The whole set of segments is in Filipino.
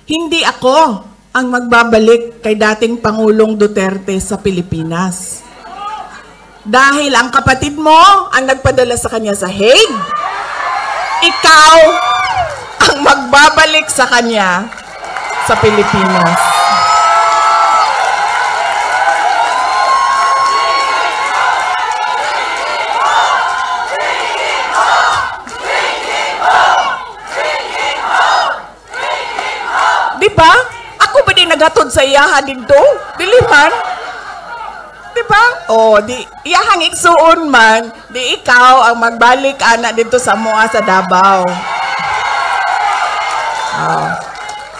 hindi ako ang magbabalik kay dating Pangulong Duterte sa Pilipinas. Dahil ang kapatid mo ang nagpadala sa kanya sa Hague, ikaw ang magbabalik sa kanya sa Pilipinas. Diba? Ako ba din nagatod sa iyahan dito? Diliman? Diba? O, di iyahang igsuon man, di ikaw ang magbalik ana dito sa mua sa Davao.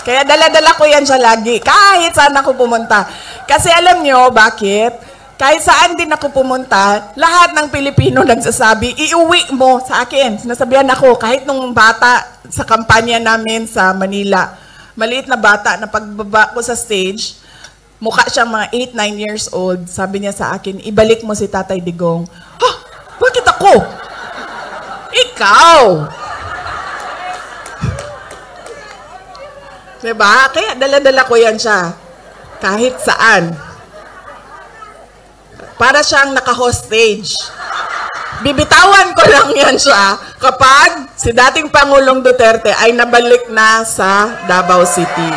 Kaya dala-dala ko yan siya lagi, kahit saan ako pumunta. Kasi alam nyo, bakit? Kahit saan din ako pumunta, lahat ng Pilipino nagsasabi, iuwi mo sa akin. Sinasabihan ako, kahit nung bata sa kampanya namin sa Manila, maliit na bata na pagbaba ko sa stage, mukha siyang mga 8-9 years old. Sabi niya sa akin, ibalik mo si Tatay Digong. Ha? Bakit ako? Ikaw! Diba? Kaya dala-dala ko yan siya. Kahit saan. Para siyang naka-hostage. Bibitawan ko lang yan siya kapag si dating Pangulong Duterte ay nabalik na sa Davao City.